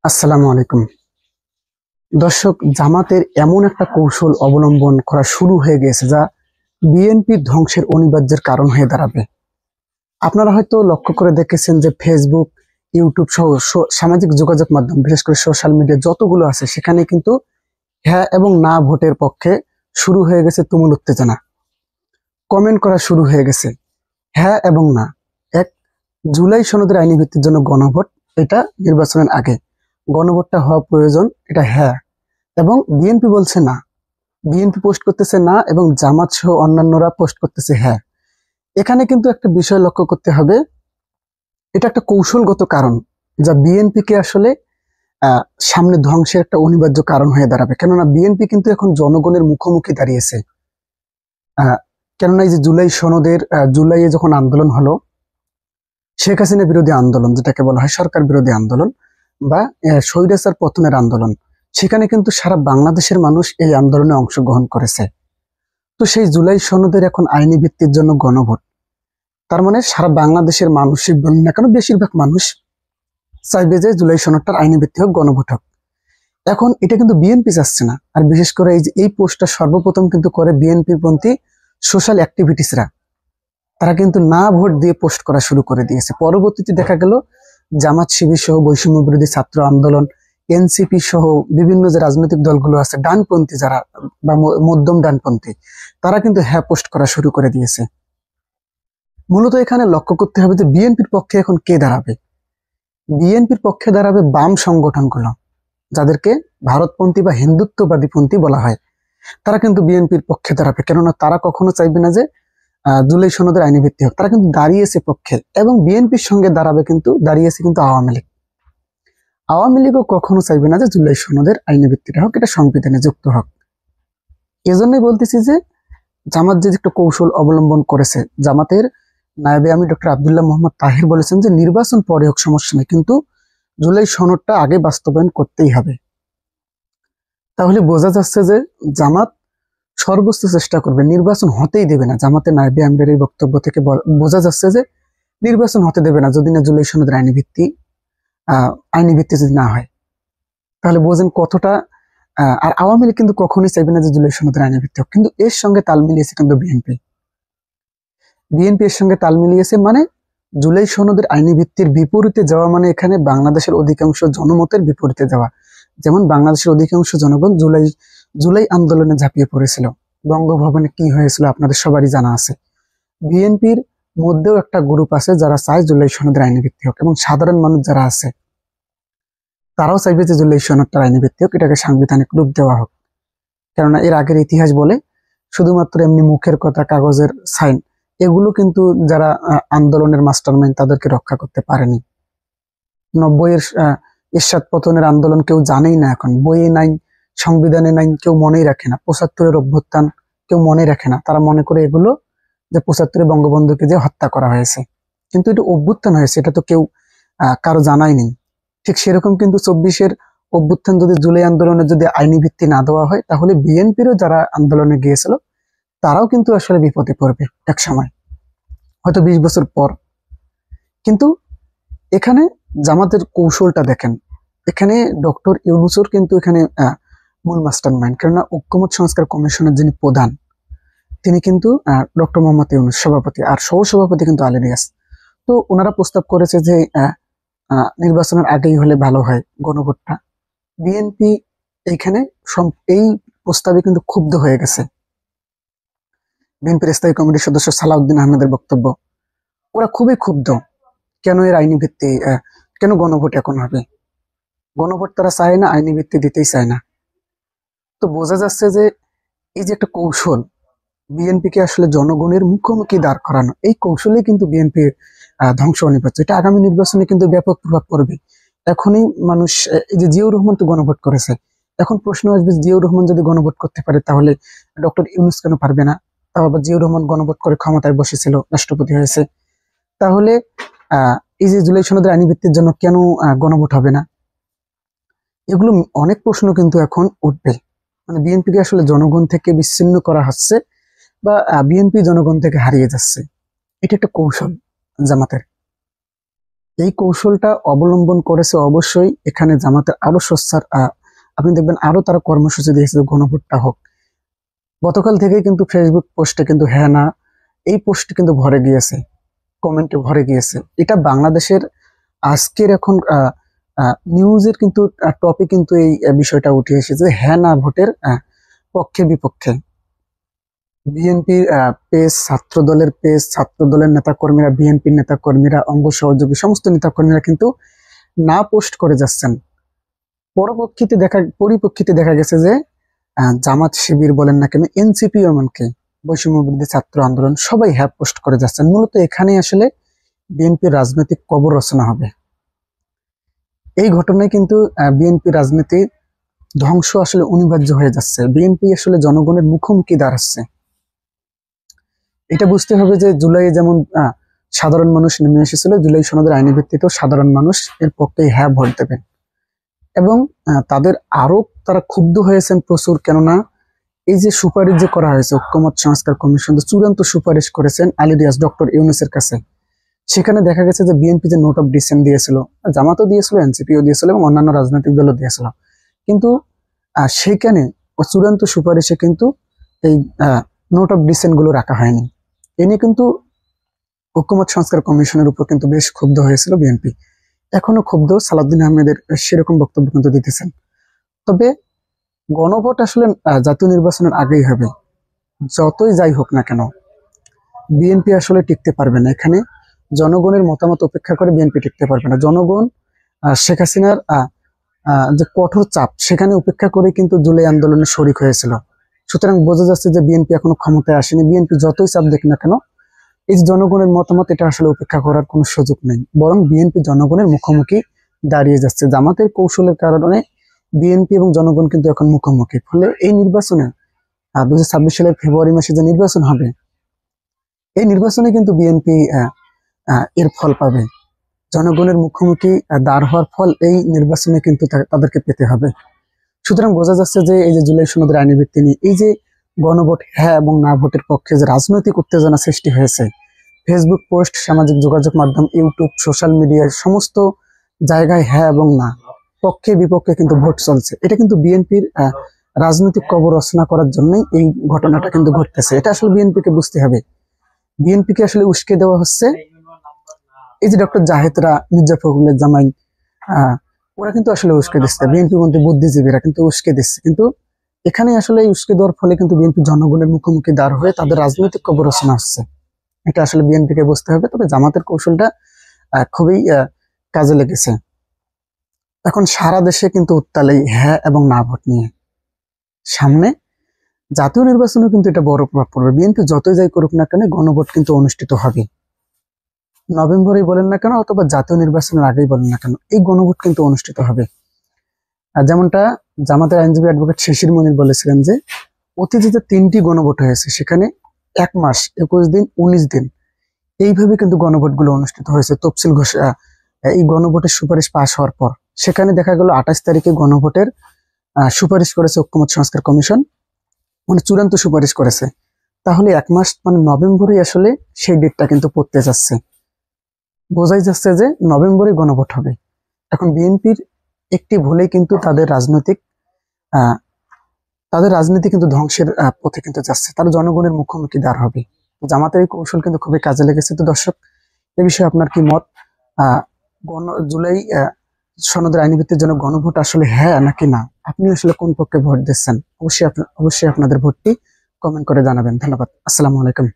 আসসালামু আলাইকুম। দর্শক, জামাতের এমন একটা কৌশল অবলম্বন করা শুরু হয়ে গেছে যা বিএনপির ধ্বংসের অনিবার্যের কারণ হয়ে দাঁড়াবে। আপনারা হয়তো লক্ষ্য করে দেখেছেন যে ফেসবুক, ইউটিউব সহ সামাজিক যোগাযোগ মাধ্যম, বিশেষ করে সোশ্যাল মিডিয়া যতগুলো আছে সেখানে কিন্তু হ্যাঁ এবং না ভোটের পক্ষে শুরু হয়ে গেছে তুমুল উত্তেজনা। কমেন্ট করা শুরু হয়ে গেছে হ্যাঁ এবং না। এক, জুলাই সনদের আইনি ভিত্তির জন্য গণভোট, এটা নির্বাচনের আগে গণভোটটা হওয়া প্রয়োজন, এটা হ্যাঁ। এবং বিএনপি বলছে না, বিএনপি পোস্ট করতেছে না এবং জামাত সহ অন্যান্যরা পোস্ট করতেছে হ্যাঁ। এখানে কিন্তু একটা বিষয় লক্ষ্য করতে হবে, এটা একটা কৌশলগত কারণ যা বিএনপি কে আসলে আহ, সামনে ধ্বংসের একটা অনিবার্য কারণ হয়ে দাঁড়াবে। কেননা বিএনপি কিন্তু এখন জনগণের মুখোমুখি দাঁড়িয়েছে। আহ, কেননা এই যে জুলাই সনদের জুলাইয়ে যখন আন্দোলন হলো, শেখ হাসিনা বিরোধী আন্দোলন যেটাকে বলা হয় সরকার বিরোধী আন্দোলন বা স্বৈরাচার পতনের আন্দোলন, সেখানে কিন্তু সারা বাংলাদেশের মানুষ এই আন্দোলনে অংশগ্রহণ করেছে। তো সেই জুলাই সনদের এখন আইনি ভিত্তির জন্য গণভোট, তার মানে সারা বাংলাদেশের মানুষই বলেন না কেন, বেশিরভাগ মানুষ চাইবে যে জুলাই সনদটার আইনি ভিত্তি হোক, গণভোট হোক। এখন এটা কিন্তু বিএনপি চাচ্ছে না। আর বিশেষ করে এই যে এই পোস্টটা সর্বপ্রথম কিন্তু করে বিএনপি পন্থী সোশ্যাল অ্যাক্টিভিটিসরা, তারা কিন্তু না ভোট দিয়ে পোস্ট করা শুরু করে দিয়েছে। পরবর্তীতে দেখা গেল জামাত শিবির সহ বৈষম্য বিরোধী ছাত্র আন্দোলন, এনসিপি সহ বিভিন্ন যে রাজনৈতিক দলগুলো আছে ডানপন্থী যারা বা মধ্যম ডানপন্থী, তারা কিন্তু হ্যাঁ পোস্ট করা শুরু করে দিয়েছে। মূলত এখানে লক্ষ্য করতে হবে যে বিএনপির পক্ষে এখন কে দাঁড়াবে। বিএনপির পক্ষে দাঁড়াবে বাম সংগঠনগুলো, যাদেরকে ভারতপন্থী বা হিন্দুত্ববাদী পন্থী বলা হয়। তারা কিন্তু বিএনপির পক্ষে দাঁড়াবে, কেননা তারা কখনো চাইবে না যে জুলাই সনদের আইনি ভিত্তি হোক। তারা কিন্তু দাঁড়িয়েছে পক্ষে, এবং বিএনপির সঙ্গে দাঁড়িয়েছে কিন্তু আওয়ামী লীগ। আওয়ামী লীগও কখনো চাইবে না যে জুলাই সনদের আইনি ভিত্তিটা হোক, এটা সংবিধানে যুক্ত হোক। এজন্যই বলতেছি যে জামাত যে একটা কৌশল অবলম্বন করেছে, জামাতের নায়েবে আমি ডক্টর আব্দুল্লাহ মোহাম্মদ তাহির বলেছেন যে নির্বাচন পরে হোক সমস্যা নেই, কিন্তু জুলাই সনদটা আগে বাস্তবায়ন করতেই হবে। তাহলে বোঝা যাচ্ছে যে জামাত সর্বোচ্চ চেষ্টা করবে, নির্বাচন হতেই দেবে না। জামাতের নায়েবে আমিরের এই বক্তব্য থেকে বোঝা যাচ্ছে যে নির্বাচন হতে দেবে না যদি না জুলাই সনদের আইনি ভিত্তি যদি না হয়। তাহলে বোঝেন কতটা। আর আওয়ামী লীগ কিন্তু কখনোই চাইবে না যে জুলাই সনদের আইনি ভিত্তি হোক, কিন্তু এর সঙ্গে তাল মিলিয়েছে কিন্তু বিএনপি। বিএনপি এর সঙ্গে তাল মিলিয়েছে, মানে জুলাই সনদের আইনি ভিত্তির বিপরীতে যাওয়া, মানে এখানে বাংলাদেশের অধিকাংশ জনমতের বিপরীতে যাওয়া। যেমন বাংলাদেশের অধিকাংশ জনগণ জুলাই জুলাই আন্দোলনে ঝাঁপিয়ে পড়েছিল। বঙ্গভবনে কি হয়েছিল আপনাদের সবারই জানা আছে। বিএনপির মধ্যেও একটা গ্রুপ আছে যারা চায় জুলাই সনদের আইনি ভিত্তি হোক, এবং সাধারণ মানুষ যারা আছে তারাও চাইবে যে জুলাই সনদটার আইনি ভিত্তি হোক, এটাকে সাংবিধানিক রূপ দেওয়া হোক। কেননা এর আগের ইতিহাস বলে শুধুমাত্র এমনি মুখের কথা, কাগজের সাইন, এগুলো কিন্তু যারা আন্দোলনের মাস্টারমাইন্ড তাদেরকে রক্ষা করতে পারেনি। 90-এর এরশাদ পতনের আন্দোলন কেউ জানেই না, এখন বইয়ে নাই, সংবিধানে নাই, কেউ মনেই রাখে না। 75-এর অভ্যুত্থান কেউ মনে রাখে না, তারা মনে করে এগুলো যে 75-এ বঙ্গবন্ধুকে যে হত্যা করা হয়েছে, কিন্তু এটা অভ্যুত্থান হয়েছে, এটা তো কেউ কারো জানাই নেই। ঠিক সেরকম কিন্তু 24-এর অভ্যুত্থান যদি জুলাই আন্দোলনে যদি আইনি ভিত্তি না দেওয়া হয়, তাহলে বিএনপিরও যারা আন্দোলনে গিয়েছিল তারাও কিন্তু আসলে বিপদে পড়বে এক সময়, হয়তো 20 বছর পর। কিন্তু এখানে জামাতের কৌশলটা দেখেন, এখানে ডক্টর ইউনূসর কিন্তু এখানে মূল মাস্টার মাইন্ড। কেননা ঐক্যমত সংস্কার কমিশনের যিনি প্রধান, তিনি কিন্তু ডক্টর মোহাম্মদ ইউনূস সভাপতি, আর সহসভাপতি কিন্তু আলী রিয়াজ। তো ওনারা প্রস্তাব করেছে যে নির্বাচনের আগেই হলে ভালো হয় গণভোটটা। বিএনপি এইখানে এই প্রস্তাবে কিন্তু ক্ষুব্ধ হয়ে গেছে। বিএনপির স্থায়ী কমিটির সদস্য সালাউদ্দিন আহমেদের বক্তব্য, ওরা খুবই ক্ষুব্ধ। কেন এর আইনি ভিত্তি, কেন গণভোট এখন হবে? গণভোট তারা চায় না, আইনি ভিত্তি দিতেই চায় না। তো বোঝা যাচ্ছে যে এই যে একটা কৌশল, বিএনপি কে আসলে জনগণের মুখোমুখি দাঁড় করানো, এই কৌশলেই কিন্তু বিএনপির ধ্বংস অনিবার্য। এটা আগামী নির্বাচনে কিন্তু ব্যাপক প্রভাব পড়বে। এখনই মানুষ, এই যে জিয়াউর রহমান তো গণভোট করেছে, এখন প্রশ্ন আসবে জিয়াউর রহমান যদি গণভোট করতে পারে তাহলে ডক্টর ইউনূস কেন পারবে না? তাও আবার জিয়াউর রহমান গণভোট করে ক্ষমতায় বসেছিল, রাষ্ট্রপতি হয়েছে। তাহলে এই যে জুলাই সনদের আইনি ভিত্তির জন্য কেন গণভোট হবে না? এগুলো অনেক প্রশ্ন কিন্তু এখন উঠবে। মানে বিএনপিকে আসলে জনগণ থেকে বিচ্ছিন্ন করা হচ্ছে, বা বিএনপি জনগণ থেকে হারিয়ে যাচ্ছে। এটা একটা কৌশল জামাতের। এই কৌশলটা অবলম্বন করেছে অবশ্যই এখানে জামাতের আরো সোচ্চার। আপনি দেখবেন আরো তারা কর্মসূচি দিয়েছে যে গণভোটটা হোক। গতকাল থেকে কিন্তু ফেসবুক পোস্টে কিন্তু হ্যাঁ না এই পোস্ট কিন্তু ভরে গিয়েছে, কমেন্টে ভরে গিয়েছে। এটা বাংলাদেশের আজকের এখন নিউজের কিন্তু টপিক কিন্তু এই বিষয়টা উঠে এসেছে, হ্যাঁ না ভোটের পক্ষে বিপক্ষে। বিএনপির পেজ, ছাত্র দলের পেজ, ছাত্র দলের নেতাকর্মীরা, বিএনপির নেতাকর্মীরা, অঙ্গ সহযোগী সমস্ত নেতাকর্মীরা কিন্তু না পোস্ট করে যাচ্ছেন। পরিপ্রেক্ষিতে দেখা গেছে যে জামাত শিবির বলেন না কেন, এনসিপি, এমনকি বৈষম্য বিরোধী ছাত্র আন্দোলন সবাই হ্যাঁ পোস্ট করে যাচ্ছেন। মূলত এখানে আসলে বিএনপির রাজনৈতিক কবর রচনা হবে। এই ঘটনায় কিন্তু বিএনপি রাজনীতি ধ্বংস আসলে অনিবার্য হয়ে যাচ্ছে। বিএনপি আসলে জনগণের মুখোমুখি দাঁড়াচ্ছে। এটা বুঝতে হবে যে জুলাই যেমন সাধারণ মানুষ নেমে এসেছিল, জুলাই সনদের আইনি ভিত্তিতেও সাধারণ মানুষ এর পক্ষে হ্যাঁ ভোট দেবেন। এবং তারা ক্ষুব্ধ হয়েছেন প্রচুর, কেননা এই যে সুপারিশ যে করা হয়েছে, ঐক্যমত সংস্কার কমিশন চূড়ান্ত সুপারিশ করেছেন আলী রিয়াজ, ডক্টর ইউনূসের কাছে। সেখানে দেখা গেছে যে বিএনপি যে নোট অফ ডিসেন্ট দিয়েছিল, জামাতও দিয়েছিল, এনসিপিও দিয়েছিল এবং অন্যান্য রাজনৈতিক দলও দিয়েছিল, কিন্তু সেখানে চূড়ান্ত সুপারিশে কিন্তু এই নোট অফ ডিসেন্ট গুলো রাখা হয়নি। এ নিয়ে কিন্তু ঐক্যমত সংস্কার কমিশনের উপর কিন্তু বেশ ক্ষুব্ধ হয়েছিল বিএনপি। এখনো ক্ষুব্ধ, সালাউদ্দিন আহমেদের সেরকম বক্তব্য কিন্তু দিতেছেন। তবে গণভোট আসলে জাতীয় নির্বাচনের আগেই হবে। যতই যাই হোক না কেন বিএনপি আসলে টিকতে পারবে না এখানে। জনগণের মতামত উপেক্ষা করে বিএনপি টিকতে পারবে না। জনগণ শেখ হাসিনার যে কঠোর চাপ সেখানে উপেক্ষা করে কিন্তু জুলাই আন্দোলনে শরিক হয়েছিল। সুতরাং বোঝা যাচ্ছে যে বিএনপি এখনো ক্ষমতায় আসেনি। বিএনপি যতই চাপ দেখ না কেন, এই যে জনগণের মতামত, এটা আসলে উপেক্ষা করার কোনো সুযোগ নেই, বরং বিএনপি জনগণের মুখোমুখি দাঁড়িয়ে যাচ্ছে। জামাতের কৌশলের কারণে বিএনপি এবং জনগণ কিন্তু এখন মুখোমুখি। ফলে এই নির্বাচনে 2026 সালের ফেব্রুয়ারি মাসে যে নির্বাচন হবে, এই নির্বাচনে কিন্তু বিএনপি এর ফল পাবে। জনগণের মুখোমুখি দাঁড় হওয়ার ফল এই নির্বাচনে কিন্তু তাদেরকে পেতে হবে। সুতরাং বোঝা যাচ্ছে যে এই যে জুলাই সনদের আইনি ভিত্তি নিয়ে এই যে গণভোট হ্যাঁ এবং না ভোটের পক্ষে যে রাজনৈতিক উত্তেজনা সৃষ্টি হয়েছে, ফেসবুক পোস্ট, সামাজিক যোগাযোগ মাধ্যম, ইউটিউব, সোশ্যাল মিডিয়ায় সমস্ত জায়গায় হ্যাঁ এবং না, পক্ষে বিপক্ষে কিন্তু ভোট চলছে। এটা কিন্তু বিএনপির রাজনৈতিক কবর রচনা করার জন্যই এই ঘটনাটা কিন্তু ঘটতেছে। এটা আসলে বিএনপিকে বুঝতে হবে। বিএনপিকে আসলে উস্কে দেওয়া হচ্ছে। এই যে ডক্টর জাহেদরা, মির্জা ফখরুলের জামাই, ওরা কিন্তু আসলে উস্কে দিচ্ছে। বিএনপির মধ্যে বুদ্ধিজীবীরা কিন্তু উস্কে দিচ্ছে। কিন্তু এখানে আসলে এই উস্কে দেওয়ার ফলে কিন্তু বিএনপি জনগণের মুখোমুখি দাঁড় হয়ে তাদের রাজনৈতিক কবর রচনা হচ্ছে। এটা আসলে বিএনপিকে বুঝতে হবে। তবে জামাতের কৌশলটা খুবই কাজে লেগেছে। এখন সারা দেশে কিন্তু উত্তাল এই হ্যাঁ এবং না ভোট নিয়ে। সামনে জাতীয় নির্বাচনে কিন্তু এটা বড় প্রভাব পড়বে। বিএনপি যতই যাই করুক না কেন, গণভোট কিন্তু অনুষ্ঠিত হবে। নভেম্বরেই বলেন না কেন অথবা জাতীয় নির্বাচনের আগেই বলেন না কেন, এই গণভোট কিন্তু অনুষ্ঠিত হবে। আর যেমনটা জামাতের আইনজীবী অ্যাডভোকেট শিশির মনির বলেছিলেন যে অতীতে 3টি গণভোট হয়েছে, সেখানে 1 মাস, 21 দিন, 19 দিন এইভাবে কিন্তু গণভোটগুলো অনুষ্ঠিত হয়েছে। তফসিল ঘোষণা, এই গণভোটের সুপারিশ পাশ হওয়ার পর সেখানে দেখা গেল 28 তারিখে গণভোটের সুপারিশ করেছে ঐক্যমত সংস্কার কমিশন, মানে চূড়ান্ত সুপারিশ করেছে। তাহলে 1 মাস মানে নভেম্বরে আসলে সেই ডেটটা কিন্তু পড়তে যাচ্ছে। বোঝাই যাচ্ছে যে নভেম্বরে গণভোট হবে। এখন বিএনপির একটি ভুলেই কিন্তু তাদের রাজনীতি কিন্তু ধ্বংসের পথে কিন্তু যাচ্ছে। তারা জনগণের মুখোমুখি দাঁড় হবে। জামাতের এই কৌশল কিন্তু খুবই কাজে লেগেছে। তো দর্শক, এ বিষয়ে আপনার কি মত? জুলাই সনদের আইনি ভিত্তির জন্য গণভোট আসলে হ্যাঁ নাকি না? আপনি আসলে কোন পক্ষে ভোট দিচ্ছেন? অবশ্যই আপনাদের ভোটটি কমেন্ট করে জানাবেন। ধন্যবাদ। আসসালামু আলাইকুম।